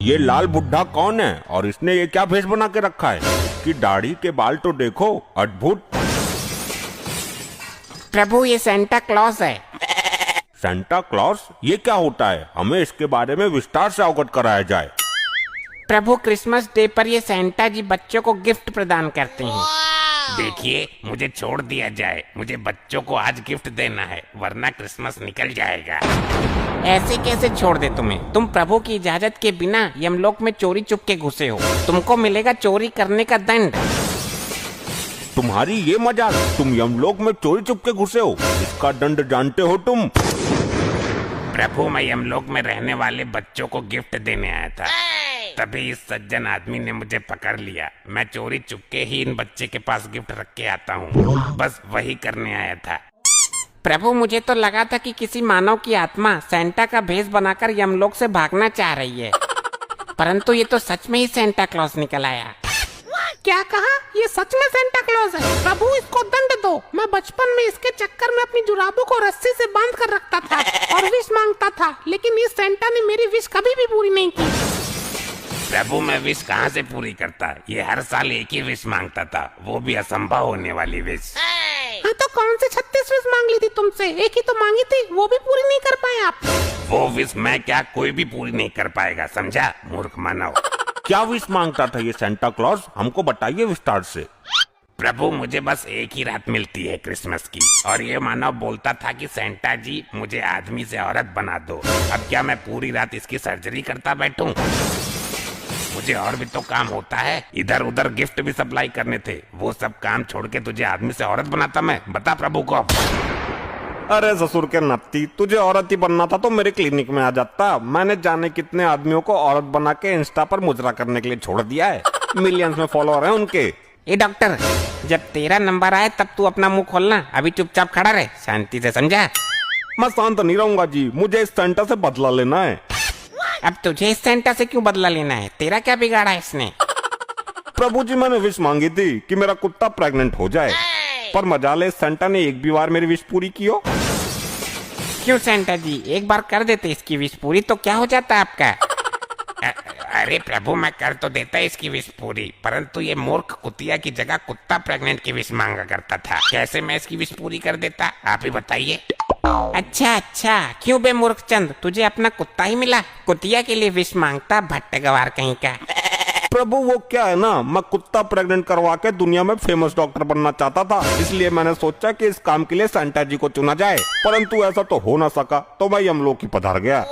ये लाल बुड्ढा कौन है और इसने ये क्या भेष बना के रखा है? इसकी दाढ़ी के बाल तो देखो, अद्भुत। प्रभु ये सेंटा क्लॉज है। सेंटा क्लॉज ये क्या होता है? हमें इसके बारे में विस्तार से अवगत कराया जाए। प्रभु क्रिसमस डे पर ये सेंटा जी बच्चों को गिफ्ट प्रदान करते हैं। देखिए, मुझे छोड़ दिया जाए, मुझे बच्चों को आज गिफ्ट देना है, वरना क्रिसमस निकल जाएगा। ऐसे कैसे छोड़ दे तुम्हें? तुम प्रभु की इजाजत के बिना यमलोक में चोरी चुप के घुसे हो, तुमको मिलेगा चोरी करने का दंड। तुम्हारी ये मजाक? तुम यमलोक में चोरी चुप के घुसे हो, इसका दंड जानते हो तुम? प्रभु, मैं यमलोक में रहने वाले बच्चों को गिफ्ट देने आया था, तभी इस सज्जन आदमी ने मुझे पकड़ लिया। मैं चोरी चुपके ही इन बच्चे के पास गिफ्ट रख के आता हूँ, बस वही करने आया था। प्रभु मुझे तो लगा था कि किसी मानव की आत्मा सेंटा का भेष बनाकर यमलोक से भागना चाह रही है, परंतु ये तो सच में ही सेंटा क्लॉज निकल आया। क्या कहा? ये सच में सेंटा क्लॉज है? प्रभु इसको दंड दो। मैं बचपन में इसके चक्कर में अपनी जुराबों को रस्सी से बांध कर रखता था और विश मांगता था, लेकिन इस सेंटा ने मेरी विश कभी भी पूरी नहीं की। प्रभु, मैं विश कहाँ से पूरी करता? ये हर साल एक ही विश मांगता था, वो भी असंभव होने वाली विश। हाँ तो कौन से 36 विश मांग ली थी तुमसे? एक ही तो मांगी थी, वो भी पूरी नहीं कर पाए आप। वो विश मैं क्या, कोई भी पूरी नहीं कर पाएगा, समझा मूर्ख मानव। क्या विश मांगता था ये सेंटा क्लॉज? हमको बताइए विस्तार से। प्रभु, मुझे बस एक ही रात मिलती है क्रिसमस की, और ये मानव बोलता था कि सेंटा जी मुझे आदमी से औरत बना दो। अब क्या मैं पूरी रात इसकी सर्जरी करता बैठूं? मुझे और भी तो काम होता है, इधर उधर गिफ्ट भी सप्लाई करने थे, वो सब काम छोड़ के तुझे आदमी से औरत बनाता मैं? बता प्रभु को। अरे ससुर के नत्ती, तुझे औरत ही बनना था तो मेरे क्लिनिक में आ जाता। मैंने जाने कितने आदमियों को औरत बना के इंस्टा पर मुजरा करने के लिए छोड़ दिया है, मिलियंस में फॉलोअर हैं उनके। ए डॉक्टर, जब तेरा नंबर आए तब तू अपना मुंह खोलना, अभी चुपचाप खड़ा रहे, शांति से, समझा? मैं शांत नहीं रहूंगा जी, मुझे इस सेंटा से बदला लेना है। अब तुझे इस सेंटा से क्यों बदला लेना है? तेरा क्या बिगाड़ा है इसने? प्रभु जी, मैंने विश मांगी थी कि मेरा कुत्ता प्रेग्नेंट हो जाए, पर मजाले इस सेंटा ने एक भी बार मेरी विश पूरी की हो। क्यों सेंटा जी, एक बार कर देते इसकी विश पूरी तो क्या हो जाता है आपका? अरे प्रभु, मैं कर तो देता इसकी विश पूरी, परंतु ये मूर्ख कुतिया की जगह कुत्ता प्रेग्नेंट की विश मांगा करता था। कैसे मैं इसकी विश पूरी कर देता, आप ही बताइए। अच्छा, क्यों बे मूर्ख चंद, तुझे अपना कुत्ता ही मिला, कुतिया के लिए विश मांगता, भट्ट गवार कहीं का। प्रभु वो क्या है ना, मैं कुत्ता प्रेग्नेंट करवा के दुनिया में फेमस डॉक्टर बनना चाहता था, इसलिए मैंने सोचा कि इस काम के लिए सेंटा जी को चुना जाए, परंतु ऐसा तो हो ना सका, तो मैं यमलोक ही पधार गया।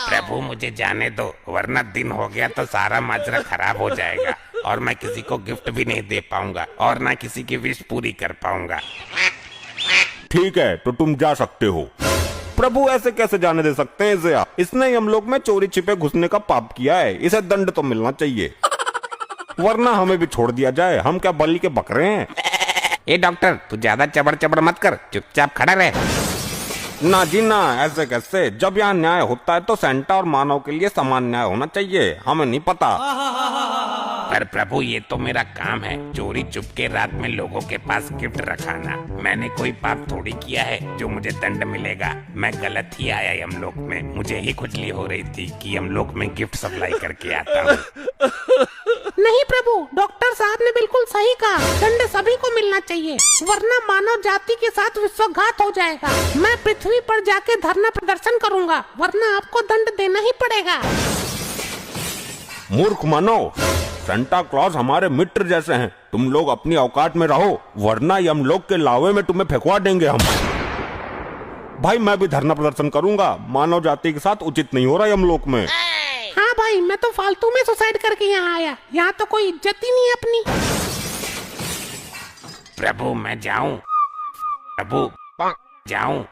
प्रभु मुझे जाने दो, वरना दिन हो गया तो सारा माजरा खराब हो जाएगा, और मैं किसी को गिफ्ट भी नहीं दे पाऊंगा, और ना किसी की विश पूरी कर पाऊंगा। ठीक है, तो तुम जा सकते हो। प्रभु ऐसे कैसे जाने दे सकते हैं इसे आप? इसने यमलोक में चोरी छिपे घुसने का पाप किया है, इसे दंड तो मिलना चाहिए, वरना हमें भी छोड़ दिया जाए, हम क्या बलि के बकरे हैं? ए डॉक्टर, तू ज्यादा चबड़ चबड़ मत कर, चुपचाप खड़ा रहे। ना जी ना, ऐसे कैसे? जब यहाँ न्याय होता है तो सेंटा और मानव के लिए समान न्याय होना चाहिए, हमें नहीं पता। पर प्रभु, ये तो मेरा काम है, चोरी चुपके रात में लोगों के पास गिफ्ट रखाना। मैंने कोई पाप थोड़ी किया है जो मुझे दंड मिलेगा। मैं गलत ही आया यमलोक में, मुझे ही खुजली हो रही थी कि यमलोक में गिफ्ट सप्लाई करके आता हूँ। नहीं प्रभु, डॉक्टर साहब ने बिल्कुल सही कहा, दंड सभी को मिलना चाहिए, वरना मानव जाति के साथ विश्वघात हो जाएगा। मैं पृथ्वी पर जाके धरना प्रदर्शन करूंगा, वरना आपको दंड देना ही पड़ेगा। मूर्ख मानव, सेंटा क्लॉज हमारे मित्र जैसे हैं, तुम लोग अपनी औकात में रहो, वरना यमलोक के लावे में तुम्हें फेंकवा देंगे हम। भाई मैं भी धरना प्रदर्शन करूंगा, मानव जाति के साथ उचित नहीं हो रहा यमलोक में। हाँ भाई, मैं तो फालतू में सुसाइड करके यहाँ आया, यहाँ तो कोई इज्जत ही नहीं है अपनी। प्रभु मैं जाऊं? प्रभु जाऊं?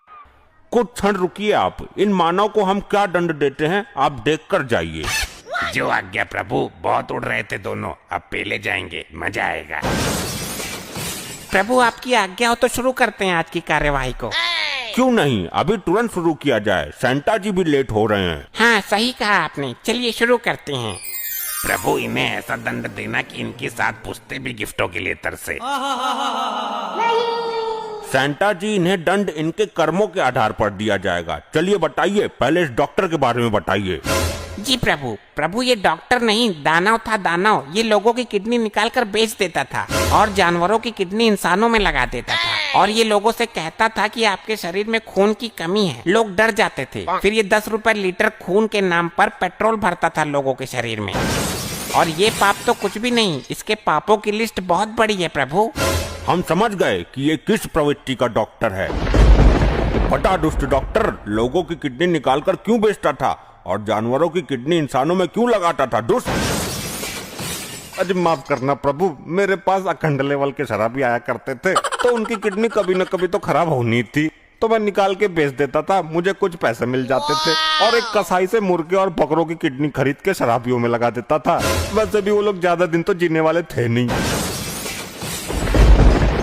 कुछ क्षण रुकिए आप, इन मानव को हम क्या दंड देते हैं आप देख कर जाइए। जो आज्ञा प्रभु, बहुत उड़ रहे थे दोनों, अब पेले जाएंगे, मजा आएगा। प्रभु आपकी आज्ञा हो तो शुरू करते हैं आज की कार्यवाही को। क्यों नहीं, अभी तुरंत शुरू किया जाए, सेंटा जी भी लेट हो रहे हैं। हाँ सही कहा आपने, चलिए शुरू करते हैं। प्रभु इन्हें ऐसा दंड देना कि इनके साथ पुश्ते भी गिफ्टों के लिए तरसे। सेंटा जी, इन्हें दंड इनके कर्मों के आधार पर दिया जाएगा। चलिए बताइए, पहले इस डॉक्टर के बारे में बताइए। जी प्रभु, प्रभु ये डॉक्टर नहीं दानव था, दानव। ये लोगों की किडनी निकाल कर बेच देता था और जानवरों की किडनी इंसानों में लगा देता था और ये लोगों से कहता था कि आपके शरीर में खून की कमी है। लोग डर जाते थे। फिर ये 10 रुपए लीटर खून के नाम पर पेट्रोल भरता था लोगों के शरीर में। और ये पाप तो कुछ भी नहीं, इसके पापों की लिस्ट बहुत बड़ी है प्रभु। हम समझ गए कि ये किस प्रवृत्ति का डॉक्टर है। बड़ा दुष्ट डॉक्टर लोगों की किडनी निकालकर क्यों बेचता था और जानवरों की किडनी इंसानों में क्यों लगाता था? दुष्ट। अरे माफ करना प्रभु, मेरे पास अखंड लेवल के शराबी आया करते थे तो उनकी किडनी कभी न कभी तो खराब होनी थी, तो मैं निकाल के बेच देता था, मुझे कुछ पैसे मिल जाते थे और एक कसाई से मुर्गे और बकरों की किडनी खरीद के शराबियों में लगा देता था। वैसे भी वो लोग ज्यादा दिन तो जीने वाले थे नहीं।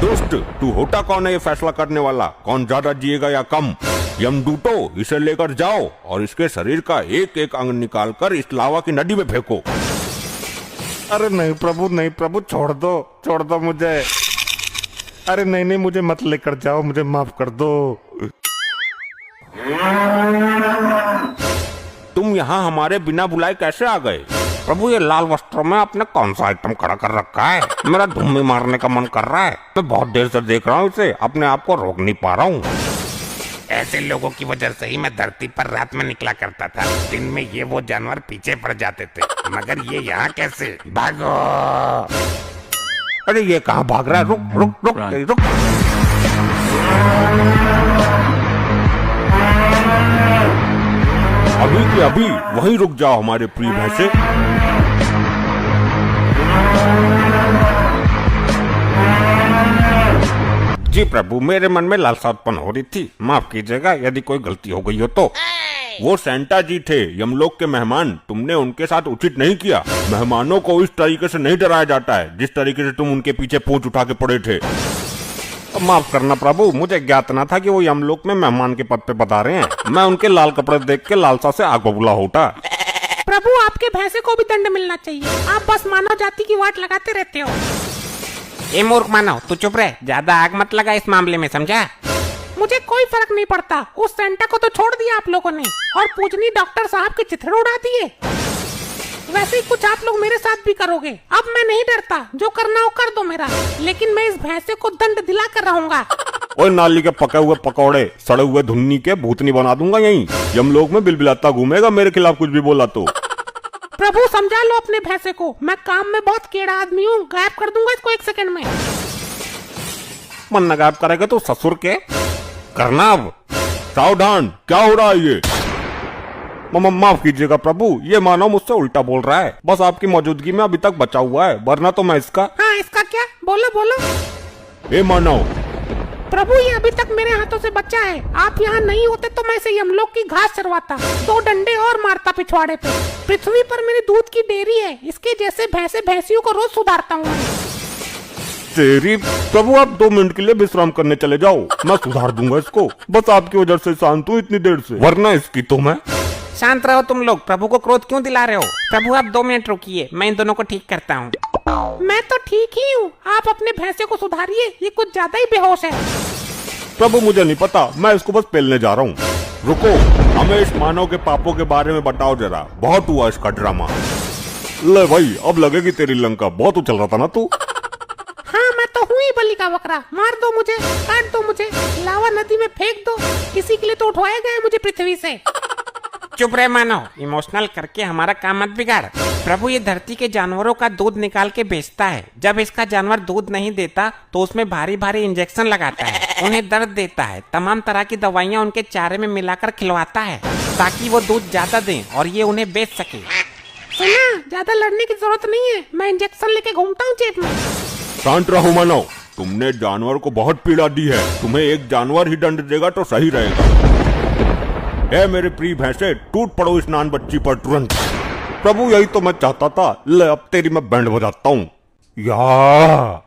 दोस्त, तू होता कौन है ये फैसला करने वाला, कौन ज्यादा जिएगा या कम? यमदूतो, इसे लेकर जाओ और इसके शरीर का एक एक अंग निकालकर इस लावा की नदी में फेंको। अरे नहीं प्रभु, नहीं प्रभु, छोड़ दो मुझे। अरे नहीं, मुझे मत लेकर जाओ, मुझे माफ कर दो। तुम यहाँ हमारे बिना बुलाए कैसे आ गए? प्रभु ये लाल वस्त्रों में आपने कौन सा आइटम खड़ा कर रखा है? मेरा धुम्मी मारने का मन कर रहा है। मैं बहुत देर से देख रहा हूँ इसे, अपने आप को रोक नहीं पा रहा हूँ। ऐसे लोगों की वजह से ही मैं धरती पर रात में निकला करता था। दिन में ये वो जानवर पीछे पड़ जाते थे, मगर ये यहाँ कैसे? भागो! अरे ये कहाँ भाग रहा है? रुक। अभी की अभी वहीं रुक जाओ हमारे प्रिय भैंसे। जी प्रभु, मेरे मन में लालसा उत्पन्न हो रही थी, माफ कीजिएगा यदि कोई गलती हो गई हो तो। वो सेंटा जी थे, यमलोक के मेहमान, तुमने उनके साथ उचित नहीं किया। मेहमानों को इस तरीके से नहीं डराया जाता है जिस तरीके से तुम उनके पीछे पूंछ उठा के पड़े थे। माफ करना प्रभु, मुझे ज्ञात न था कि वो यमलोक में मेहमान के पद पे बता रहे हैं। मैं उनके लाल कपड़े देख के लालसा से आग बबूला होता। प्रभु आपके भैंसे को भी दंड मिलना चाहिए, आप बस मानव जाति की वाट लगाते रहते हो। ए मूर्ख मानव, तू चुप रहे, ज्यादा आग मत लगा इस मामले में, समझा? मुझे कोई फर्क नहीं पड़ता, उस सेंटा को तो छोड़ दिया आप लोगों ने और पूजनी डॉक्टर साहब के चिथड़े उड़ा दिए। वैसे ही कुछ आप लोग मेरे साथ भी करोगे। अब मैं नहीं डरता, जो करना हो कर दो मेरा, लेकिन मैं इस भैंसे को दंड दिला कर रहूंगा। ओए नाली के पके हुए पकौड़े, सड़े हुए धुन्नी के भूतनी बना दूंगा यहीं। यमलोक में बिलबिलाता घूमेगा मेरे खिलाफ कुछ भी बोला तो। प्रभु समझा लो अपने भैंसे को, मैं काम में बहुत केड़ा आदमी हूँ, गायब कर दूंगा इसको 1 सेकंड में। मन न गायब करेगा तो ससुर के करना। अब सावधान, क्या हो रहा है ये? माफ कीजिएगा प्रभु, ये मानव मुझसे उल्टा बोल रहा है, बस आपकी मौजूदगी में अभी तक बचा हुआ है, वरना तो मैं इसका। हाँ इसका क्या? बोलो। ए मानव। प्रभु ये अभी तक मेरे हाथों से बचा है, आप यहाँ नहीं होते तो मैं इसे यमलोक की घास चरवाता, 2 डंडे और मारता पिछवाड़े पे। पृथ्वी पर मेरी दूध की डेयरी है, इसके जैसे भैंसे भैंसियों को रोज सुधारता हूँ। तेरी प्रभु, आप 2 मिनट के लिए विश्राम करने चले जाओ, मैं सुधार दूंगा इसको। बस आपकी वजह से शांत हूँ इतनी देर से, वरना इसकी तो मैं। शांत रहो तुम लोग, प्रभु को क्रोध क्यों दिला रहे हो? प्रभु आप 2 मिनट रुकिए, मैं इन दोनों को ठीक करता हूँ। मैं तो ठीक ही हूँ, आप अपने भैंसे को सुधारिए, ये कुछ ज्यादा ही बेहोश है। प्रभु मुझे नहीं पता, मैं इसको बस पेलने जा रहा हूँ। रुको, हमें इस मानव के पापों के बारे में बताओ जरा, बहुत हुआ इसका ड्रामा। ले भाई, अब लगेगी तेरी लंका, बहुत उछल रहा था ना तू। हाँ मैं तो हूँ ही बलि का बकरा, मार दो मुझे, काट दो मुझे, लावा नदी में फेंक दो, इसी के लिए तो उठवाया गया मुझे पृथ्वी से। चुप रहे मानव, इमोशनल करके हमारा काम मत बिगाड़। प्रभु ये धरती के जानवरों का दूध निकाल के बेचता है। जब इसका जानवर दूध नहीं देता तो उसमें भारी भारी इंजेक्शन लगाता है, उन्हें दर्द देता है, तमाम तरह की दवाइयाँ उनके चारे में मिलाकर खिलवाता है ताकि वो दूध ज्यादा दें और ये उन्हें बेच सके। सुना, ज्यादा लड़ने की जरूरत नहीं है, मैं इंजेक्शन लेके घूमता हूँ जेब में। शांत रहो मानव, तुमने जानवर को बहुत पीड़ा दी है, तुम्हें एक जानवर ही दंड देगा तो सही रहेगा। ए मेरे प्रिय भैंसे, टूट पड़ो इस नान बच्ची पर तुरंत। प्रभु यही तो मैं चाहता था, ले अब तेरी मैं बैंड बजाता हूँ। या